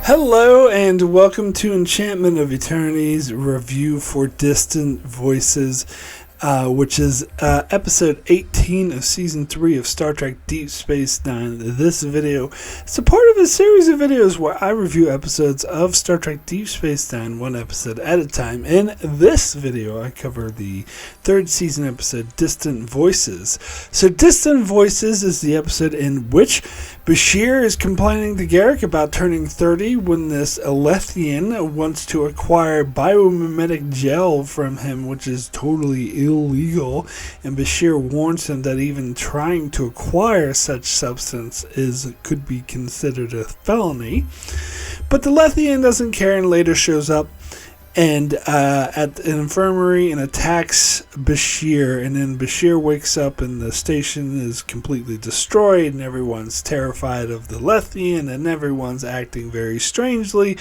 Hello and welcome to Enchantment of Eternity's review for Distant Voices, which is episode 18 of season 3 of Star Trek Deep Space Nine. This video is a part of a series of videos where I review episodes of Star Trek Deep Space Nine one episode at a time. In this video I cover the third season episode Distant Voices. So Distant Voices is the episode in which Bashir is complaining to Garak about turning 30 when this Lethean wants to acquire biomimetic gel from him, which is totally illegal, and Bashir warns him that even trying to acquire such substance could be considered a felony. But the Lethean doesn't care and later shows up and at an infirmary and attacks Bashir, and then Bashir wakes up and the station is completely destroyed and everyone's terrified of the Lethean and everyone's acting very strangely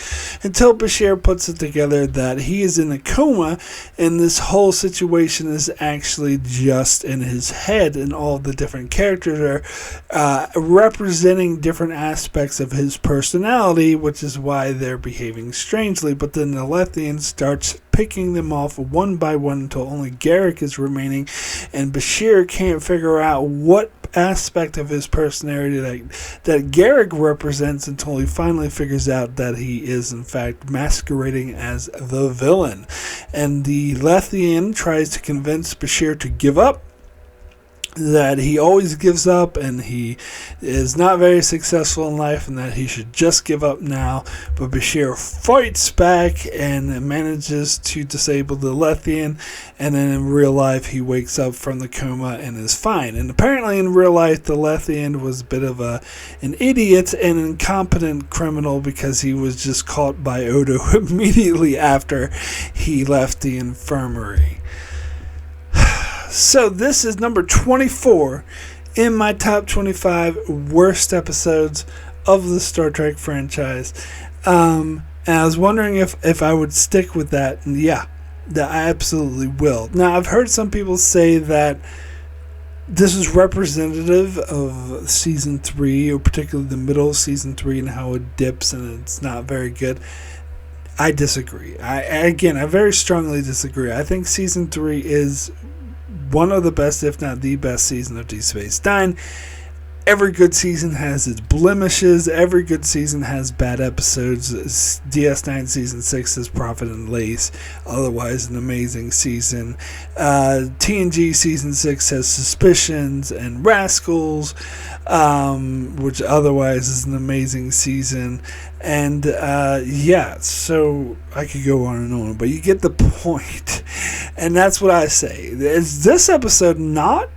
until Bashir puts it together that he is in a coma and this whole situation is actually just in his head, and all the different characters are representing different aspects of his personality, which is why they're behaving strangely. But then the Lethean starts picking them off one by one until only Garak is remaining, and Bashir can't figure out what aspect of his personality that Garak represents until he finally figures out that he is in fact masquerading as the villain. And the Lethean tries to convince Bashir to give up, that he always gives up and he is not very successful in life and that he should just give up now. But Bashir fights back and manages to disable the Lethean, and then in real life he wakes up from the coma and is fine. And apparently in real life the Lethean was a bit of an idiot and incompetent criminal because he was just caught by Odo immediately after he left the infirmary. So this is number 24 in my top 25 worst episodes of the Star Trek franchise. And I was wondering if I would stick with that. And yeah, that I absolutely will. Now, I've heard some people say that this is representative of season 3, or particularly the middle of season 3, and how it dips and it's not very good. I disagree. I very strongly disagree. I think season 3 is one of the best, if not the best, season of Deep Space Nine. Every good season has its blemishes. Every good season has bad episodes. DS9 season 6 is Prophet and Lace, otherwise an amazing season. TNG season 6 has Suspicions and Rascals, which otherwise is an amazing season. And so I could go on and on, but you get the point. And that's what I say. Is this episode not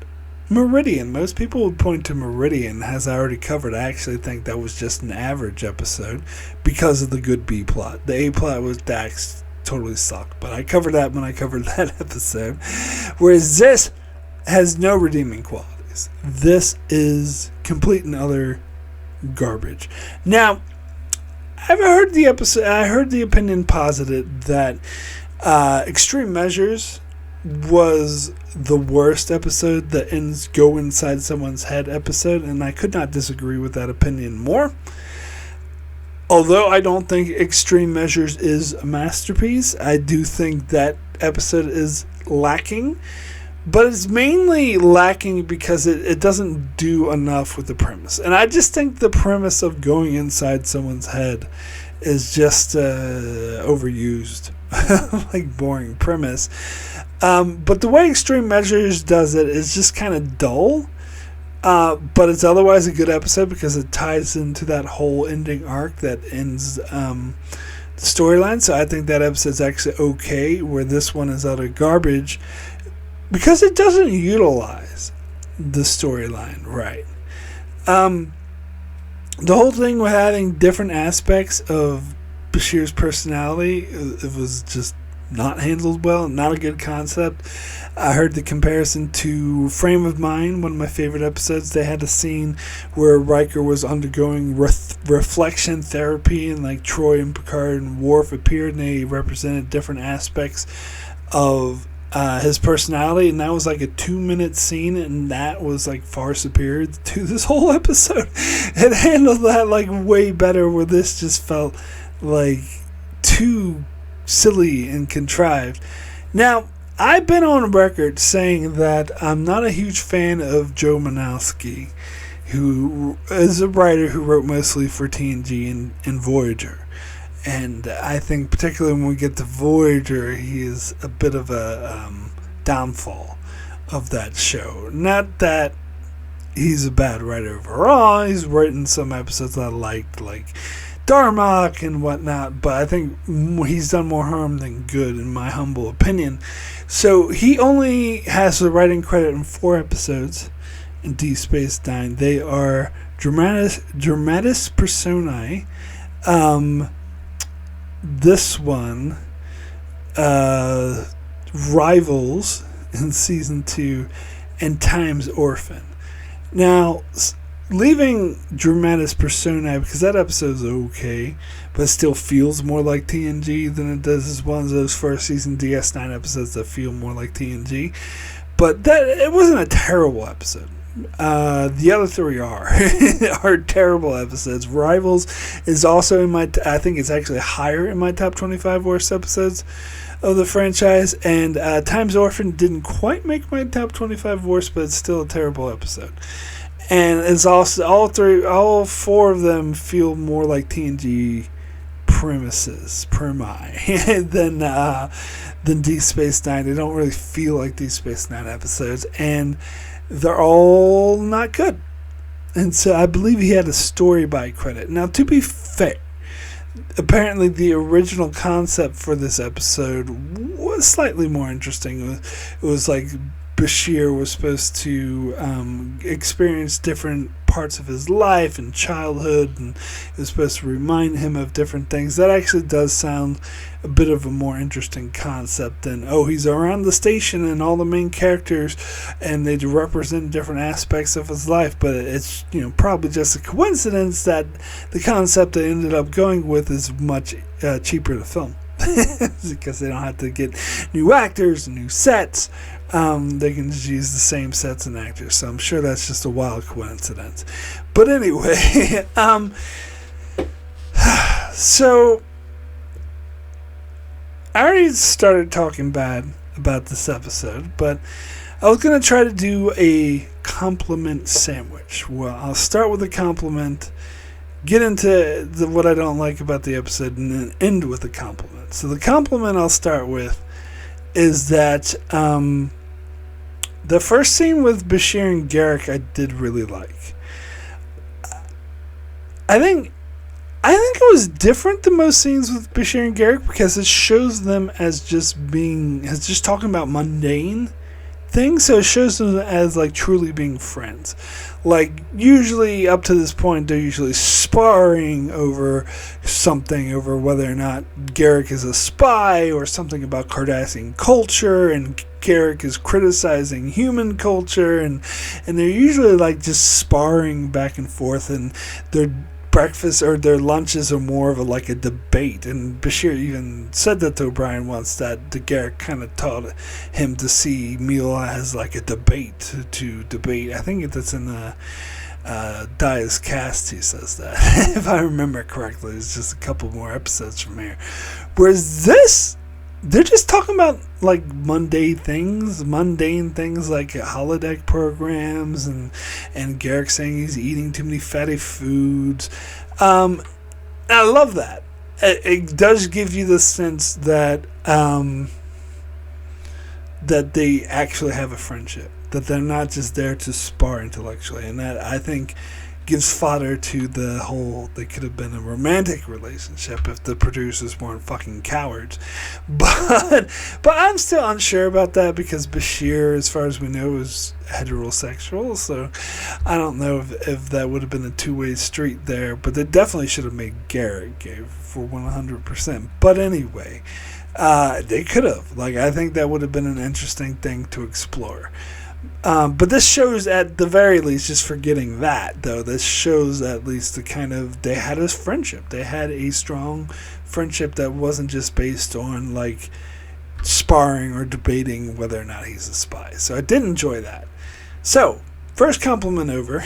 Meridian? Most people would point to Meridian, as I already covered. I actually think that was just an average episode because of the good B plot. The A plot was Dax totally sucked, but I covered that when I covered that episode. Whereas this has no redeeming qualities. This is complete and utter garbage. Now, I heard the opinion posited that Extreme Measures was the worst episode, the go inside someone's head episode, and I could not disagree with that opinion more. Although I don't think Extreme Measures is a masterpiece, I do think that episode is lacking, but it's mainly lacking because it doesn't do enough with the premise. And I just think the premise of going inside someone's head is just overused. Like boring premise. But the way Extreme Measures does it is just kind of dull. But it's otherwise a good episode because it ties into that whole ending arc that ends the storyline. So I think that episode's actually okay, where this one is utter garbage because it doesn't utilize the storyline right. The whole thing with adding different aspects of Bashir's personality, it was just not handled well, not a good concept. I heard the comparison to Frame of Mind, one of my favorite episodes. They had a scene where Riker was undergoing reflection therapy, and like Troy and Picard and Worf appeared, and they represented different aspects of his personality, and that was like a 2-minute scene, and that was like far superior to this whole episode. It handled that like way better, where this just felt like too silly and contrived. Now, I've been on record saying that I'm not a huge fan of Joe Manowski, who is a writer who wrote mostly for TNG and Voyager. And I think particularly when we get to Voyager, he is a bit of a downfall of that show. Not that he's a bad writer overall. He's written some episodes I liked, like Darmok and whatnot, but I think he's done more harm than good, in my humble opinion. So he only has the writing credit in 4 episodes in DS9. They are Dramatis Personae. This one, Rivals in season 2, and Time's Orphan. Now, leaving Dramatis Personae, because that episode's okay, but it still feels more like TNG than it does as one of those first season DS9 episodes that feel more like TNG. But that it wasn't a terrible episode. The other 3 are terrible episodes. Rivals is also in my I think it's actually higher in my top 25 worst episodes of the franchise, and Time's Orphan didn't quite make my top 25 worst, but it's still a terrible episode. And it's also all 4 of them feel more like TNG premi than Deep Space Nine. They don't really feel like Deep Space Nine episodes, and they're all not good. And so I believe he had a story by credit. Now, to be fair, apparently the original concept for this episode was slightly more interesting. It was like Bashir was supposed to experience different parts of his life and childhood, and it was supposed to remind him of different things. That actually does sound a bit of a more interesting concept than, he's around the station and all the main characters and they represent different aspects of his life. But it's probably just a coincidence that the concept they ended up going with is much cheaper to film. Because they don't have to get new actors and new sets. They can just use the same sets and actors. So I'm sure that's just a wild coincidence. But anyway, so I already started talking bad about this episode, but I was going to try to do a compliment sandwich. Well, I'll start with a compliment, get into what I don't like about the episode, and then end with a compliment. So the compliment I'll start with is that the first scene with Bashir and Garak I did really like. I think it was different than most scenes with Bashir and Garak because it shows them as just talking about mundane things, so it shows them as like truly being friends. Like usually up to this point they're usually sparring over something, over whether or not Garak is a spy or something about Cardassian culture, and Garak is criticizing human culture, and they're usually like just sparring back and forth, and their breakfast or their lunches are more of a debate. And Bashir even said that to O'Brien once, that the Garak kind of taught him to see meal as like a debate, to debate. I think that's in the Dias Cast he says that. If I remember correctly, it's just a couple more episodes from here. Whereas this, they're just talking about like mundane things like holodeck programs, and Garak saying he's eating too many fatty foods. I love that. It does give you the sense that that they actually have a friendship, that they're not just there to spar intellectually, and that I think gives fodder to the whole they could have been a romantic relationship if the producers weren't fucking cowards. But I'm still unsure about that because Bashir, as far as we know, is heterosexual, so I don't know if that would have been a two-way street there, but they definitely should have made Garak gay for 100%. But anyway, they could have. I think that would have been an interesting thing to explore. But this shows, at the very least, just forgetting that, though, this shows at least they had a friendship. They had a strong friendship that wasn't just based on, sparring or debating whether or not he's a spy. So I did enjoy that. So, first compliment over.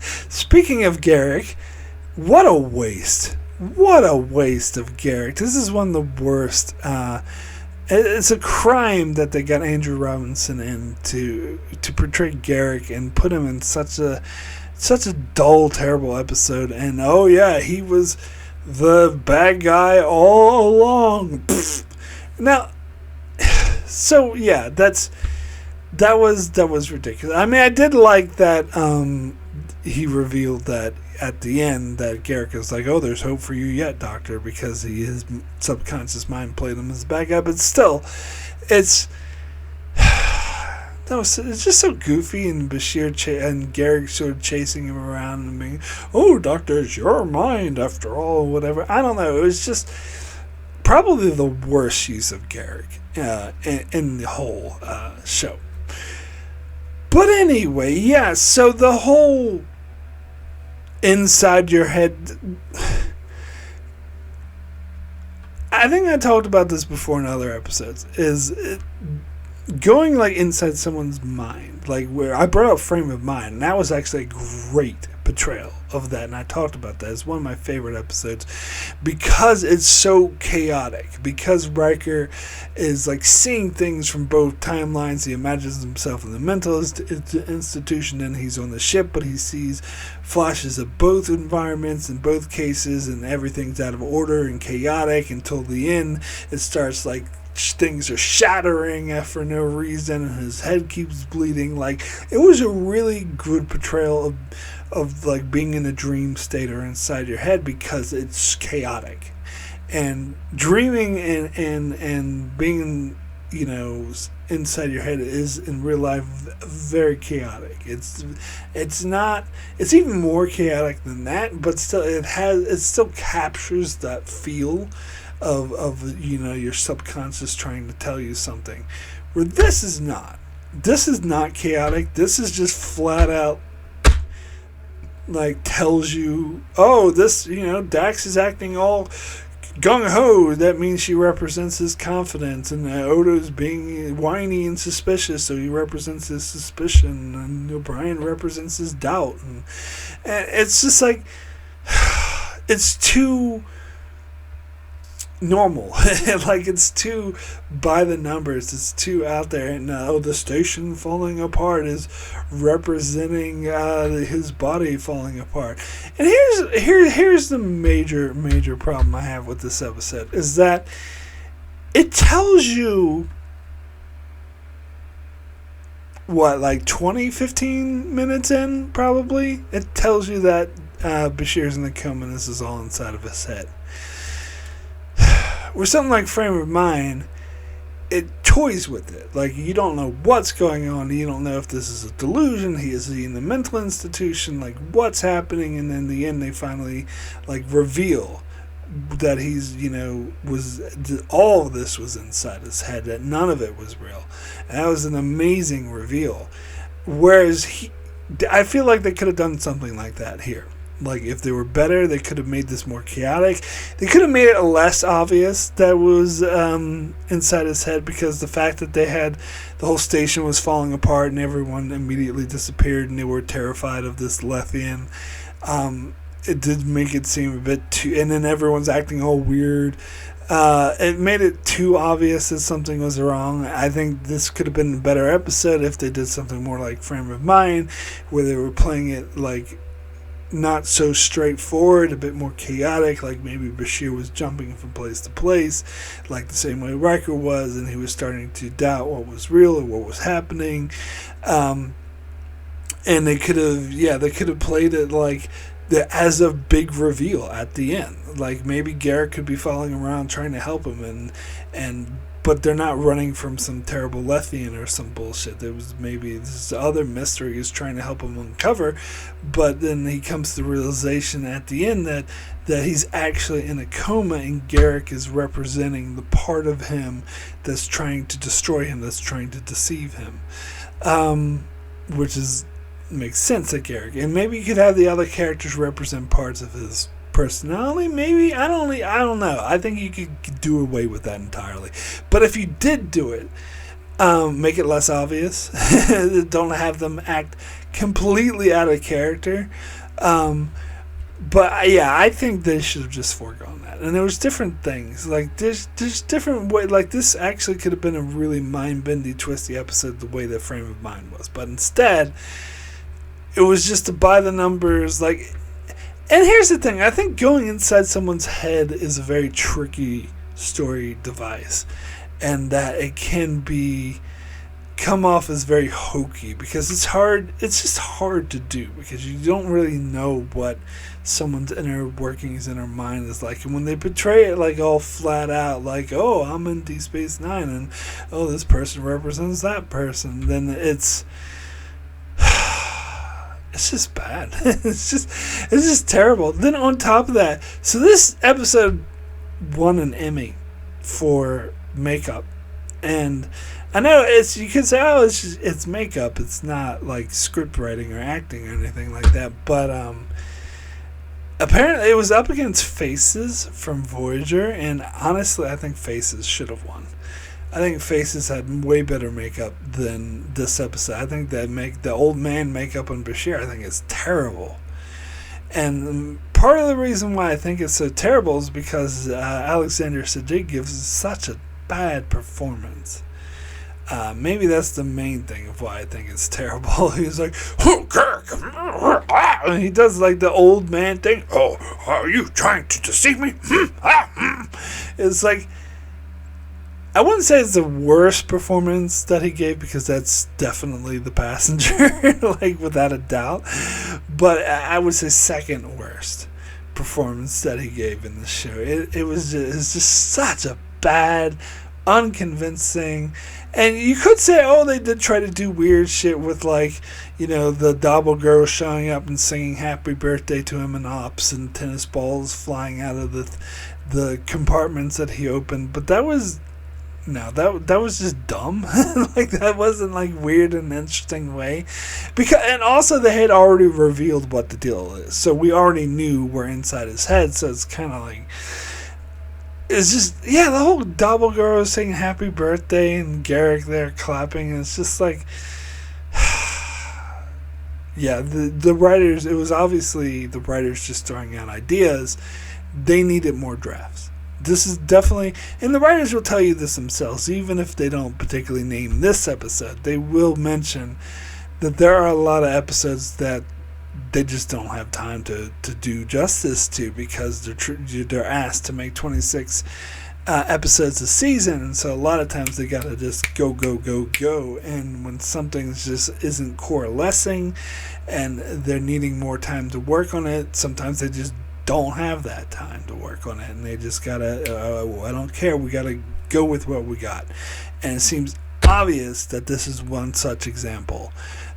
Speaking of Garak, what a waste. What a waste of Garak. This is one of the worst. It's a crime that they got Andrew Robinson in to portray Garak and put him in such a dull, terrible episode. And oh yeah, he was the bad guy all along. Pfft. Now, so yeah, that was ridiculous. I mean, I did like that he revealed that at the end that Garak is like, oh, there's hope for you yet, Doctor, because his subconscious mind played him as a bad guy. But still, it's just so goofy, and Bashir and Garak sort of chasing him around and being, oh, Doctor, it's your mind after all, whatever. I don't know. It was just probably the worst use of Garak in the whole show. But anyway, yeah, so the whole inside your head, I think I talked about this before in other episodes, is going like inside someone's mind, like where I brought up frame of mind, and that was actually a great portrayal of that, and I talked about that. It's one of my favorite episodes because it's so chaotic, because Riker is like seeing things from both timelines. He imagines himself in the mental institution, and he's on the ship, but he sees flashes of both environments in both cases, and everything's out of order and chaotic until the end. It starts like things are shattering for no reason, and his head keeps bleeding. Like, it was a really good portrayal of like being in a dream state or inside your head, because it's chaotic, and dreaming and being, you know, inside your head is in real life very chaotic. It's even more chaotic than that, but still it still captures that feel of you know, your subconscious trying to tell you something, where this is not chaotic. This is just flat out like tells you, oh, this, you know, Dax is acting all gung-ho. That means she represents his confidence, and Odo's being whiny and suspicious, so he represents his suspicion, and O'Brien represents his doubt, and it's just like it's too normal. Like, it's too by the numbers. It's too out there. And the station falling apart is representing his body falling apart. And here's the major problem I have with this episode, is that it tells you what, like 15 minutes in, probably, it tells you that Bashir's in the coma and this is all inside of his head. Where something like Frame of Mind, it toys with it. Like, you don't know what's going on. You don't know if this is a delusion. Is he in the mental institution? Like, what's happening? And then in the end, they finally, like, reveal that he's, you know, all of this was inside his head, that none of it was real. And that was an amazing reveal. Whereas I feel like they could have done something like that here. Like, if they were better, they could have made this more chaotic. They could have made it less obvious that was inside his head, because the fact that they had the whole station was falling apart and everyone immediately disappeared and they were terrified of this Lethean, it did make it seem a bit too... And then everyone's acting all weird. It made it too obvious that something was wrong. I think this could have been a better episode if they did something more like Frame of Mind, where they were playing it like not so straightforward, a bit more chaotic, like maybe Bashir was jumping from place to place, like the same way Riker was, and he was starting to doubt what was real or what was happening. And they could have played it like as a big reveal at the end. Like, maybe Garak could be following around trying to help him, but they're not running from some terrible Lethean or some bullshit. There was maybe this other mystery he's trying to help him uncover, but then he comes to the realization at the end that he's actually in a coma, and Garak is representing the part of him that's trying to destroy him, that's trying to deceive him, which makes sense at Garak. And maybe you could have the other characters represent parts of his personality, maybe. I don't know. I think you could do away with that entirely. But if you did do it, make it less obvious. Don't have them act completely out of character. But yeah, I think they should have just foregone that. And there was different things. Like there's different way. Like this actually could have been a really mind-bending, twisty episode the way the frame of mind was. But instead, it was just to buy the numbers. Like, and here's the thing. I think going inside someone's head is a very tricky story device, and that it can come off as very hokey because it's hard. It's just hard to do because you don't really know what someone's inner workings in their mind is like, and when they portray it like all flat out, like, oh, I'm in Deep Space Nine, and oh, this person represents that person, then it's just bad. it's just terrible. Then on top of that, so this episode won an Emmy for makeup, and I know you could say, oh, it's makeup, it's not like script writing or acting or anything like that, but apparently it was up against Faces from Voyager, and honestly I think Faces should have won. I think Faces had way better makeup than this episode. I think that the old man makeup on Bashir, I think is terrible. And part of the reason why I think it's so terrible is because Alexander Siddig gives such a bad performance. Maybe that's the main thing of why I think it's terrible. He's like, oh, Garak, and he does like the old man thing. Oh, are you trying to deceive me? It's like, I wouldn't say it's the worst performance that he gave because that's definitely The Passenger, like without a doubt. But I would say second worst performance that he gave in the show. It's just such a bad, unconvincing. And you could say, oh, they did try to do weird shit with, like, you know, the Double Girl showing up and singing happy birthday to him in Ops and tennis balls flying out of the compartments that he opened. But that was, no, that was just dumb. Like, that wasn't, like, weird in an interesting way. And also they had already revealed what the deal is. So we already knew we're inside his head, so it's kind of like, it's just, yeah, the whole Double Girl saying happy birthday and Garak there clapping, and it's just like, yeah, the writers, it was obviously the writers just throwing out ideas. They needed more drafts. This is definitely, and the writers will tell you this themselves, even if they don't particularly name this episode, they will mention that there are a lot of episodes that they just don't have time to do justice to because they're asked to make 26 episodes a season, and so a lot of times they gotta just go, and when something just isn't coalescing and they're needing more time to work on it, sometimes they just don't have that time to work on it, and they just gotta, I don't care, we gotta go with what we got. And it seems obvious that this is one such example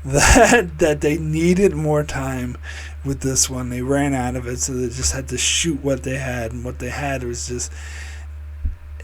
that they needed more time with this one. They ran out of it, so they just had to shoot what they had, and what they had was just,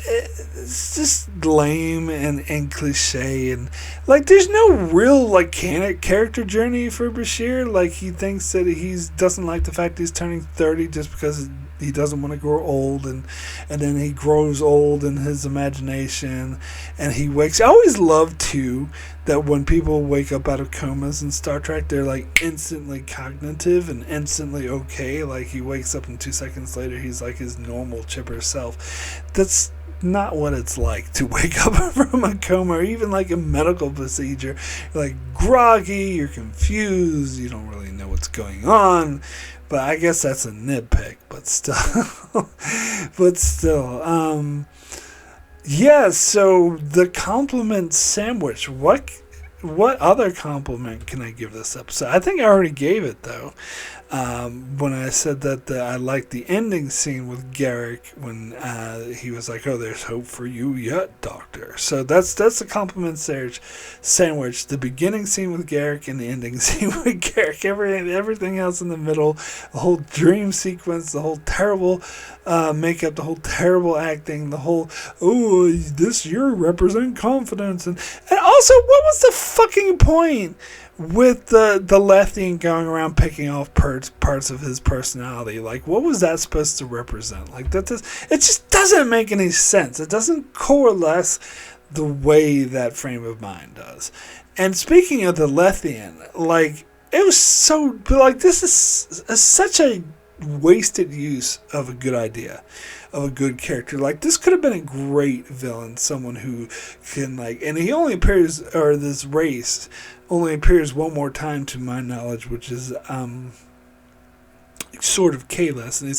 it's just lame and cliche, and like there's no real like character journey for Bashir. Like he thinks that he doesn't like the fact he's turning 30 just because he doesn't want to grow old, and then he grows old in his imagination, and he wakes. I always love too that when people wake up out of comas in Star Trek, they're like instantly cognitive and instantly okay. Like he wakes up and 2 seconds later he's like his normal chipper self. That's not what it's like to wake up from a coma, or even like a medical procedure. You're like groggy, you're confused, you don't really know what's going on. But I guess that's a nitpick, but still. Yeah, so the compliment sandwich. What other compliment can I give this episode? I think I already gave it, though. When I said that I liked the ending scene with Garak when he was like, "Oh, there's hope for you yet, Doctor." So that's the compliment sandwich. The beginning scene with Garak and the ending scene with Garak. Everything else in the middle, the whole dream sequence, the whole terrible makeup, the whole terrible acting, the whole you represent confidence, and also what was the fucking point with the Lethean going around picking off parts of his personality. Like, what was that supposed to represent? Like, it just doesn't make any sense. It doesn't coalesce the way that frame of mind does. And speaking of the Lethean, like, it was so, like, this is such a wasted use of a good idea, of a good character. Like, this could have been a great villain, someone who can, like, and he only appears, or this race only appears one more time to my knowledge, which is sort of Kalis, and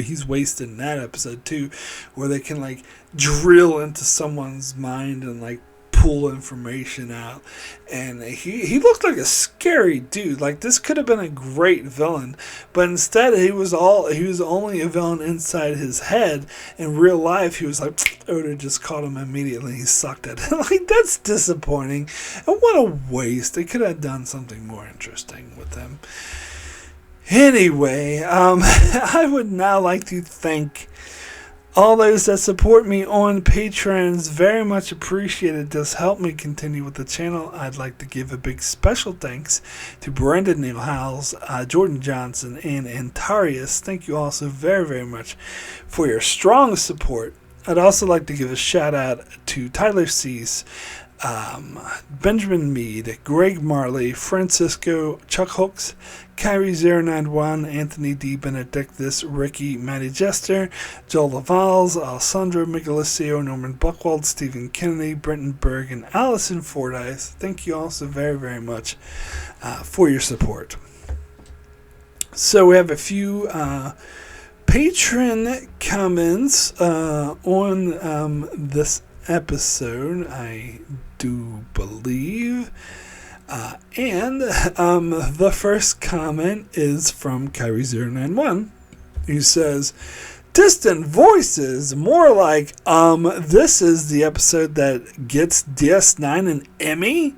he's wasted in that episode too, where they can, like, drill into someone's mind and, like, pull information out. And he looked like a scary dude. Like, this could have been a great villain, but instead he was only a villain inside his head. In real life, he was like, Oda just caught him immediately. He sucked at it. Like, that's disappointing. And what a waste. They could have done something more interesting with him. Anyway, I would now like to thank all those that support me on Patreon. Is very much appreciated. It does help me continue with the channel. I'd like to give a big special thanks to Brendan Neal Howells, Jordan Johnson, and Antarius. Thank you all so very, very much for your strong support. I'd also like to give a shout out to Tyler Cease, Benjamin Mead, Greg Marley, Francisco, Chuck Hooks, Kyrie091, Anthony D. Benedictus, Ricky, Matty Jester, Joel Lavals, Alessandro Michelissio, Norman Buchwald, Stephen Kennedy, Brenton Berg, and Allison Fordyce. Thank you all so very, very much for your support. So we have a few patron comments on this episode, I do believe. And the first comment is from Kyrie091, who says, distant voices, more like, this is the episode that gets DS9 an Emmy?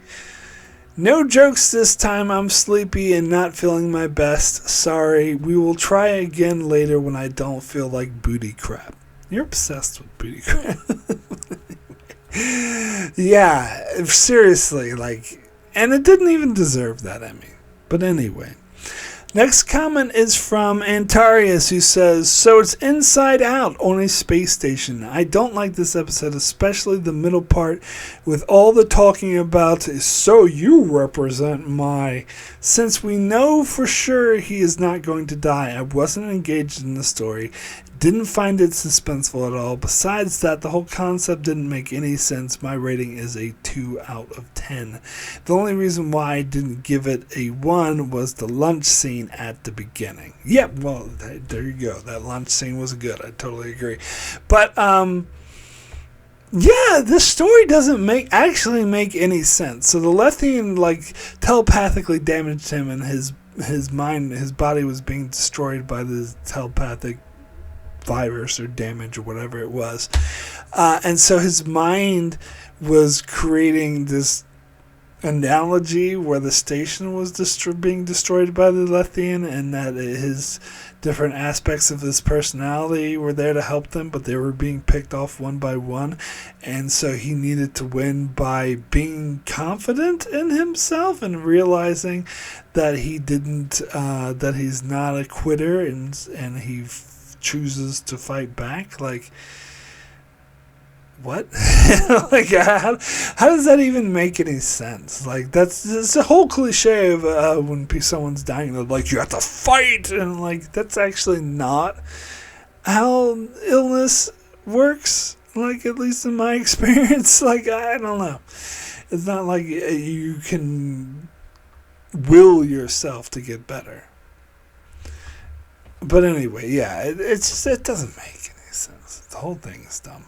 No jokes this time. I'm sleepy and not feeling my best. Sorry. We will try again later when I don't feel like booty crap. You're obsessed with booty crap. Yeah, seriously, like, and it didn't even deserve that Emmy. But anyway. Next comment is from Antarius, who says, so it's Inside Out on a space station. I don't like this episode, especially the middle part with all the talking about, so you represent my... Since we know for sure he is not going to die, I wasn't engaged in the story. Didn't find it suspenseful at all. Besides that, the whole concept didn't make any sense. My rating is a 2 out of 10. The only reason why I didn't give it a 1 was the lunch scene at the beginning. Yep, well, there you go. That lunch scene was good. I totally agree. But, yeah, this story doesn't actually make any sense. So the Lethean, like, telepathically damaged him, and his mind, his body was being destroyed by the telepathic virus or damage or whatever it was. And so his mind was creating this analogy where the station was being destroyed by the Lethean, and that his different aspects of his personality were there to help them, but they were being picked off one by one. And so he needed to win by being confident in himself and realizing that he didn't, that he's not a quitter, and he chooses to fight back. Like, what? Like, how does that even make any sense? Like, that's a whole cliche of when someone's dying, they're like, you have to fight, and like, that's actually not how illness works. Like, at least in my experience, like, I don't know. It's not like you can will yourself to get better. But anyway, yeah, it doesn't make any sense. The whole thing is dumb.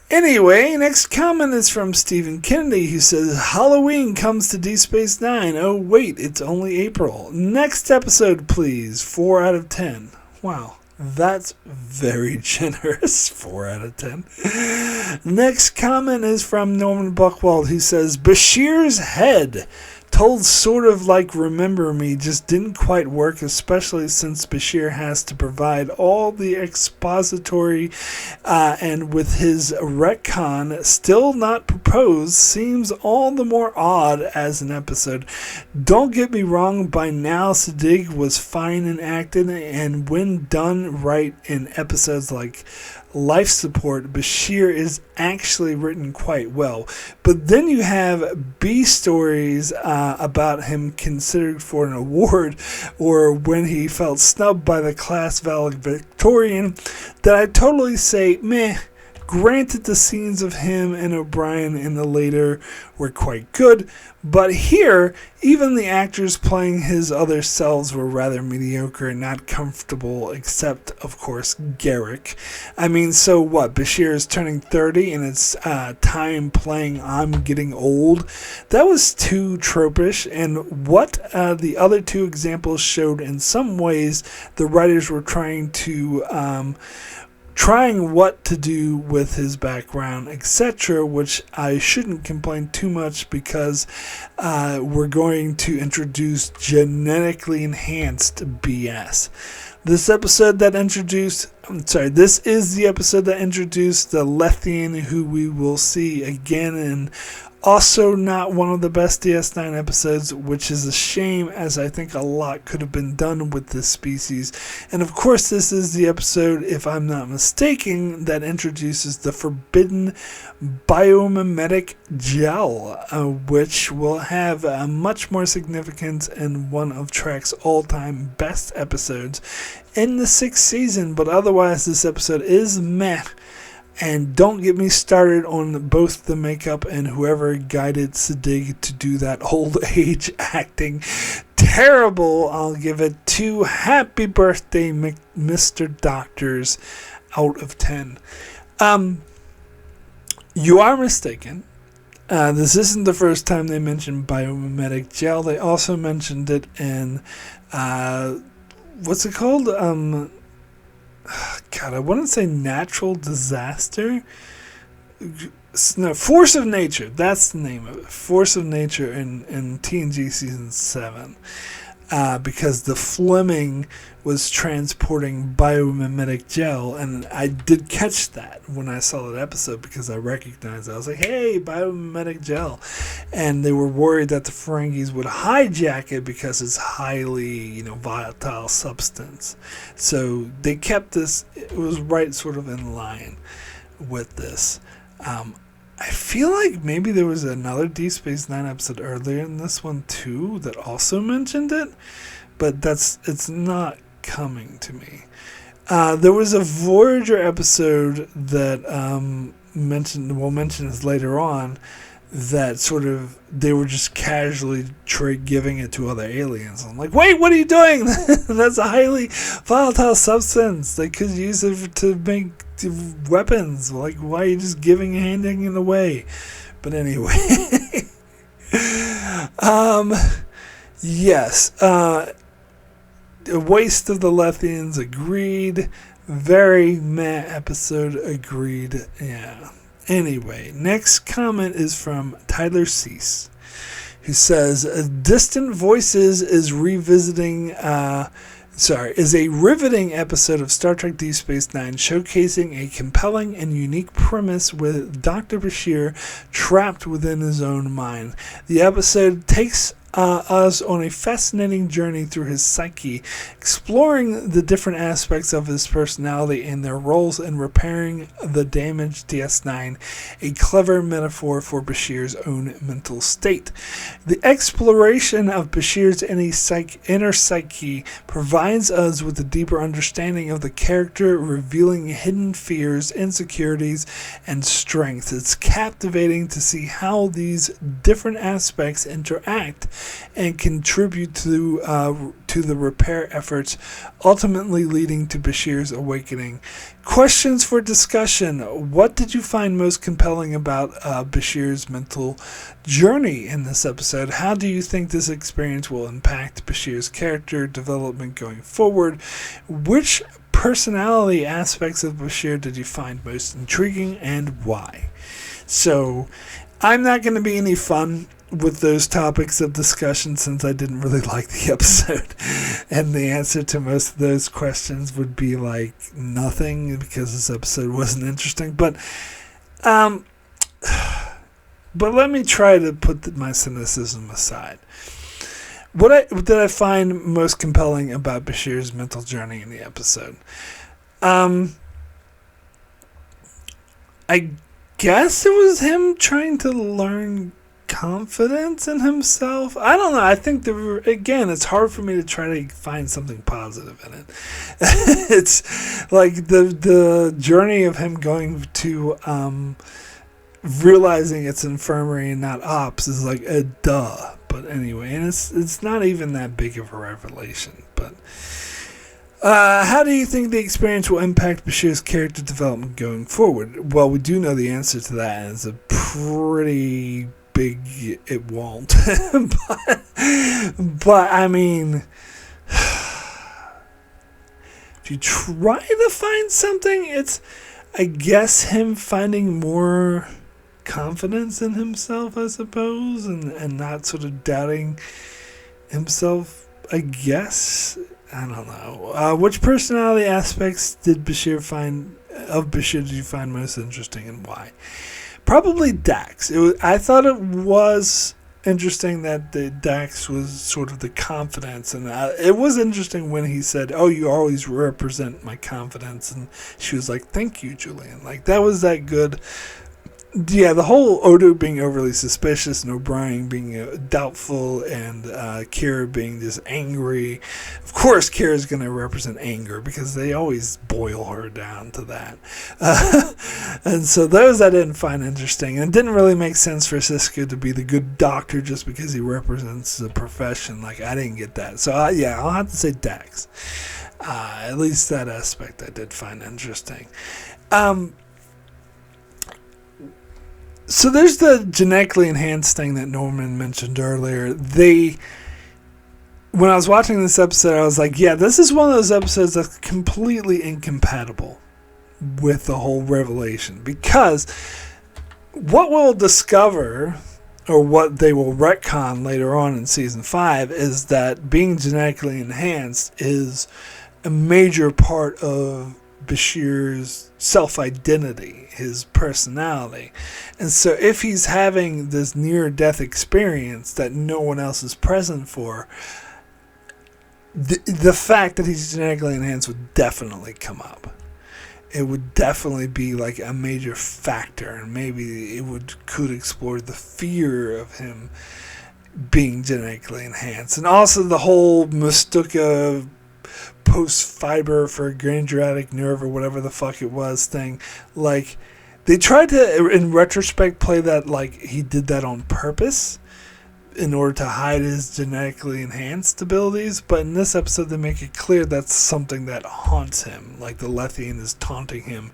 Anyway, next comment is from Stephen Kennedy, who says, Halloween comes to D Space 9. Oh, wait, it's only April. Next episode, please. 4 out of 10. Wow, that's very generous. 4 out of 10. Next comment is from Norman Buchwald, who says, Bashir's head told sort of like Remember Me just didn't quite work, especially since Bashir has to provide all the expository and with his retcon still not proposed seems all the more odd as an episode. Don't get me wrong, by now Siddig was fine in acting, and when done right in episodes like Life Support, Bashir is actually written quite well. But then you have B stories about him considered for an award, or when he felt snubbed by the class valedictorian, that I totally say, meh. Granted, the scenes of him and O'Brien in the later were quite good, but here, even the actors playing his other selves were rather mediocre and not comfortable, except, of course, Garak. I mean, so what? Bashir is turning 30 and it's time playing I'm Getting Old? That was too tropish, and what the other two examples showed, in some ways, the writers were trying what to do with his background, etc., which I shouldn't complain too much because we're going to introduce genetically enhanced BS. This is the episode that introduced the Lethean, who we will see again in also not one of the best DS9 episodes, which is a shame, as I think a lot could have been done with this species. And of course, this is the episode, if I'm not mistaken, that introduces the forbidden biomimetic gel, which will have much more significance in one of Trek's all-time best episodes in the 6th season. But otherwise, this episode is meh. And don't get me started on both the makeup and whoever guided Siddig to do that old age acting. Terrible. I'll give it 2 happy birthday, Mr. Doctors out of 10. You are mistaken. This isn't the first time they mentioned biomimetic gel. They also mentioned it in, what's it called? God, I want to say Natural Disaster. No, Force of Nature. That's the name of it. Force of Nature in TNG Season 7. Because the Fleming was transporting biomimetic gel, and I did catch that when I saw that episode because I recognized it. I was like, hey, biomimetic gel. And they were worried that the Ferengis would hijack it because it's highly, volatile substance. So they kept this, it was right sort of in line with this. I feel like maybe there was another Deep Space Nine episode earlier in this one too that also mentioned it, but it's not coming to me. There was a Voyager episode that we'll mention this later on, that sort of they were just casually giving it to other aliens. I'm like, wait, what are you doing? That's a highly volatile substance. They could use it to make weapons. Like, why are you just handing it away? But anyway, yes, a waste of the Letheans, agreed. Very meh episode, agreed. Yeah. Anyway, next comment is from Tyler Cease, who says, Distant Voices is a riveting episode of Star Trek Deep Space Nine, showcasing a compelling and unique premise with Dr. Bashir trapped within his own mind. The episode takes us on a fascinating journey through his psyche, exploring the different aspects of his personality and their roles in repairing the damaged DS9, a clever metaphor for Bashir's own mental state. The exploration of Bashir's inner psyche provides us with a deeper understanding of the character, revealing hidden fears, insecurities, and strengths. It's captivating to see how these different aspects interact and contribute to the repair efforts, ultimately leading to Bashir's awakening. Questions for discussion. What did you find most compelling about Bashir's mental journey in this episode? How do you think this experience will impact Bashir's character development going forward? Which personality aspects of Bashir did you find most intriguing, and why? So, I'm not going to be any fun with those topics of discussion, since I didn't really like the episode. And the answer to most of those questions would be like nothing, because this episode wasn't interesting. But let me try to put my cynicism aside. What did I find most compelling about Bashir's mental journey in the episode? I guess it was him trying to learn confidence in himself. I don't know. I think again, it's hard for me to try to find something positive in it. It's like the journey of him going to realizing it's infirmary and not ops is like a duh. But anyway, and it's not even that big of a revelation. But how do you think the experience will impact Bashir's character development going forward? Well, we do know the answer to that, and it's a pretty big it won't. but I mean, if you try to find something, it's, I guess, him finding more confidence in himself, I suppose, and not sort of doubting himself, I guess. I don't know. Which personality aspects did you find most interesting, and why? Probably Dax. I thought it was interesting that Dax was sort of the confidence, and it was interesting when he said, "Oh, you always represent my confidence," and she was like, "Thank you, Julian." Like, that was that good. Yeah, the whole Odo being overly suspicious and O'Brien being doubtful and Kira being just angry. Of course, Kira's going to represent anger because they always boil her down to that. And so those I didn't find interesting. And it didn't really make sense for Sisko to be the good doctor just because he represents the profession. Like, I didn't get that. So, yeah, I'll have to say Dax. At least that aspect I did find interesting. So there's the genetically enhanced thing that Norman mentioned earlier. When I was watching this episode, I was like, yeah, this is one of those episodes that's completely incompatible with the whole revelation. Because what we'll discover, or what they will retcon later on in Season 5, is that being genetically enhanced is a major part of Bashir's self-identity, his personality. And so if he's having this near-death experience that no one else is present for, the fact that he's genetically enhanced would definitely come up. It would definitely be like a major factor, and maybe it could explore the fear of him being genetically enhanced. And also the whole Mustuka post-fiber for grandiatic nerve or whatever the fuck it was thing. Like, they tried to, in retrospect, play that like he did that on purpose in order to hide his genetically enhanced abilities, but in this episode they make it clear that's something that haunts him. Like, the Lethean is taunting him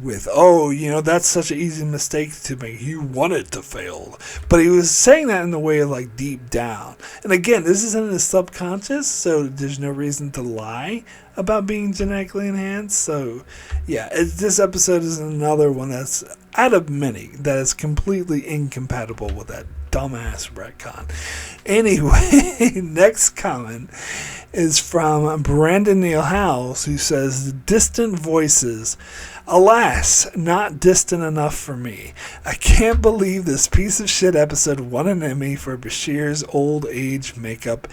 with, oh, that's such an easy mistake to make, you wanted to fail. But he was saying that in the way of like deep down. And again, this is in his subconscious, so there's no reason to lie about being genetically enhanced. So yeah, this episode is another one that's, out of many, that is completely incompatible with that dumbass retcon. Anyway, next comment is from Brandon Neal Howells, who says, distant voices. Alas, not distant enough for me. I can't believe this piece of shit episode won an Emmy for Bashir's old age makeup,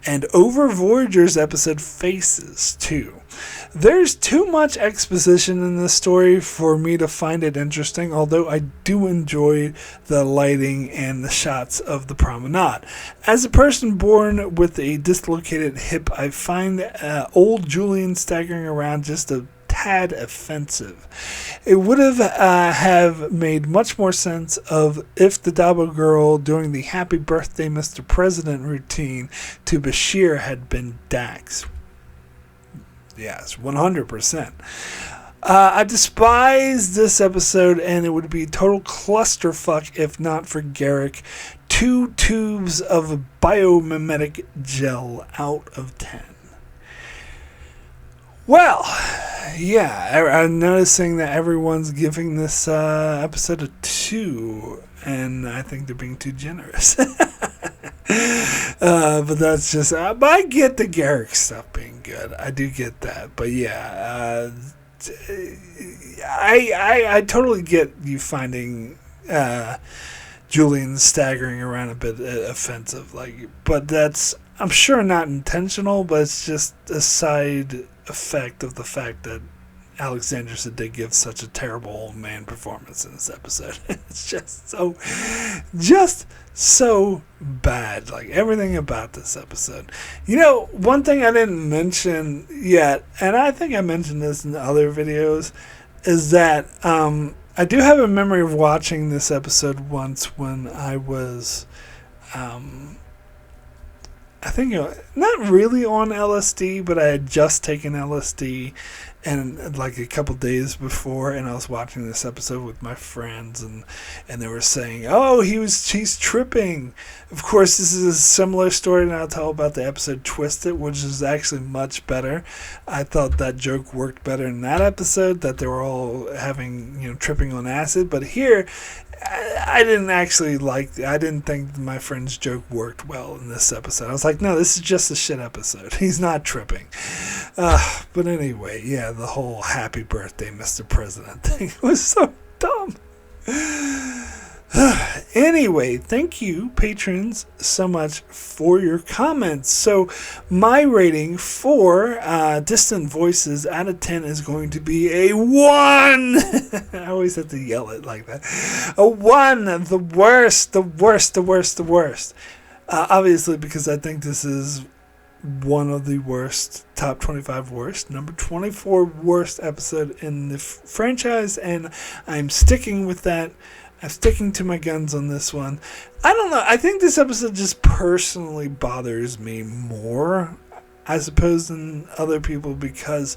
and over Voyager's episode Faces, too. There's too much exposition in this story for me to find it interesting, although I do enjoy the lighting and the shots of the promenade. As a person born with a dislocated hip, I find old Julian staggering around just a tad offensive. It would have made much more sense if the Dabo girl doing the Happy Birthday Mr. President routine to Bashir had been Dax. Yes, 100%. I despise this episode, and it would be total clusterfuck if not for Garak. 2 tubes of biomimetic gel out of 10. Well, yeah, I'm noticing that everyone's giving this episode a 2, and I think they're being too generous. But that's just, but I get the Garak stuff being good. I do get that. But yeah, I totally get you finding Julian staggering around a bit offensive. But that's, I'm sure, not intentional, but it's just a side effect of the fact that Alexander did give such a terrible old man performance in this episode. It's just so bad. Everything about this episode. One thing I didn't mention yet, and I think I mentioned this in other videos, is that I do have a memory of watching this episode once when I was, I think, not really on LSD, but I had just taken LSD, and a couple days before, and I was watching this episode with my friends, and they were saying, "Oh, he's tripping." Of course, this is a similar story, and I'll tell about the episode Twisted, which is actually much better. I thought that joke worked better in that episode, that they were all having, tripping on acid. But here, I didn't actually I didn't think my friend's joke worked well in this episode. I was like, no, this is just a shit episode. He's not tripping. But anyway, yeah, the whole happy birthday, Mr. President thing was so dumb. Anyway, thank you, patrons, so much for your comments. So my rating for Distant Voices out of 10 is going to be a 1. I always have to yell it like that. A 1, the worst, the worst, the worst, the worst. Obviously, because I think this is one of the worst, top 25 worst, number 24 worst episode in the franchise, and I'm sticking with that. I'm sticking to my guns on this one. I don't know. I think this episode just personally bothers me more, I suppose, than other people, because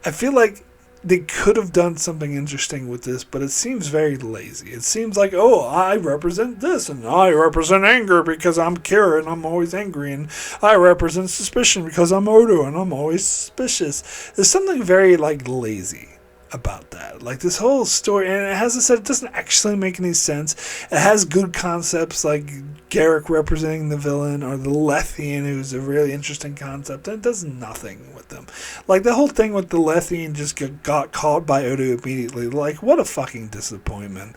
I feel like they could have done something interesting with this, but it seems very lazy. It seems like, oh, I represent this, and I represent anger because I'm Kira and I'm always angry, and I represent suspicion because I'm Odo and I'm always suspicious. There's something very, lazy about that. This whole story, and as I said, it doesn't actually make any sense. It has good concepts like Garak representing the villain, or the Lethean, who's a really interesting concept, and it does nothing with them. The whole thing with the Lethean just got caught by Odo immediately. What a fucking disappointment.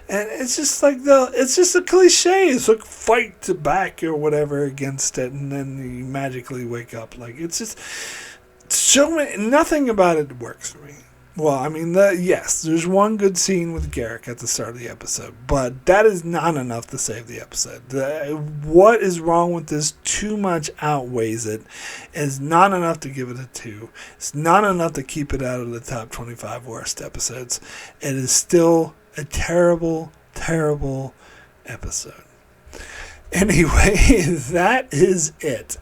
And it's just it's just a cliche. It's fight back or whatever against it, and then you magically wake up. It's just nothing about it works for me. Well, I mean, yes, there's one good scene with Garak at the start of the episode, but that is not enough to save the episode. What is wrong with this too much outweighs it. It's not enough to give it a 2. It's not enough to keep it out of the top 25 worst episodes. It is still a terrible, terrible episode. Anyway, that is it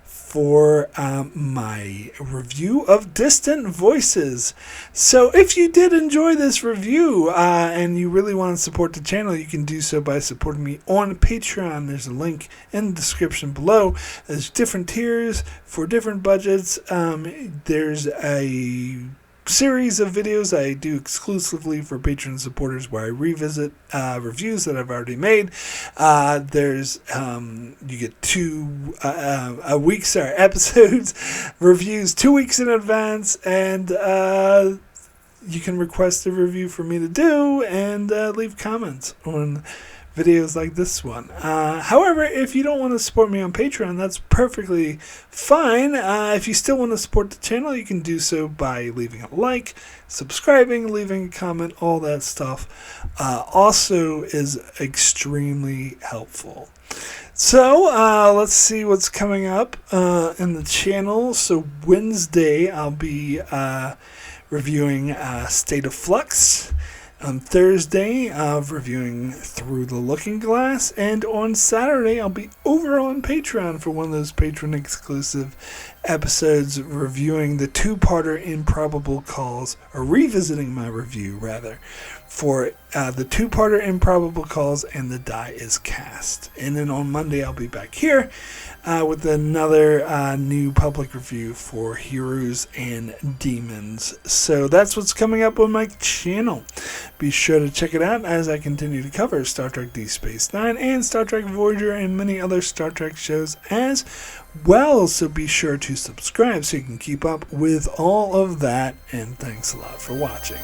for my review of Distant Voices. So if you did enjoy this review and you really want to support the channel, you can do so by supporting me on Patreon. There's a link in the description below. There's different tiers for different budgets. There's a series of videos I do exclusively for Patreon supporters where I revisit reviews that I've already made. There's you get episodes reviews 2 weeks in advance, and you can request a review for me to do and leave comments on videos like this one. However, if you don't want to support me on Patreon, that's perfectly fine. If you still want to support the channel, you can do so by leaving a like, subscribing, leaving a comment. All that stuff also is extremely helpful. So let's see what's coming up in the channel. So Wednesday, I'll be reviewing State of Flux. On Thursday, reviewing Through the Looking Glass, and on Saturday, I'll be over on Patreon for one of those patron-exclusive episodes, reviewing the 2-parter Improbable Calls, or revisiting my review, rather, for the two-parter Improbable Calls, and The Die is Cast. And then on Monday, I'll be back here with another new public review for Heroes and Demons. So that's what's coming up on my channel. Be sure to check it out as I continue to cover Star Trek Deep Space Nine and Star Trek Voyager and many other Star Trek shows as well. So be sure to subscribe so you can keep up with all of that. And thanks a lot for watching.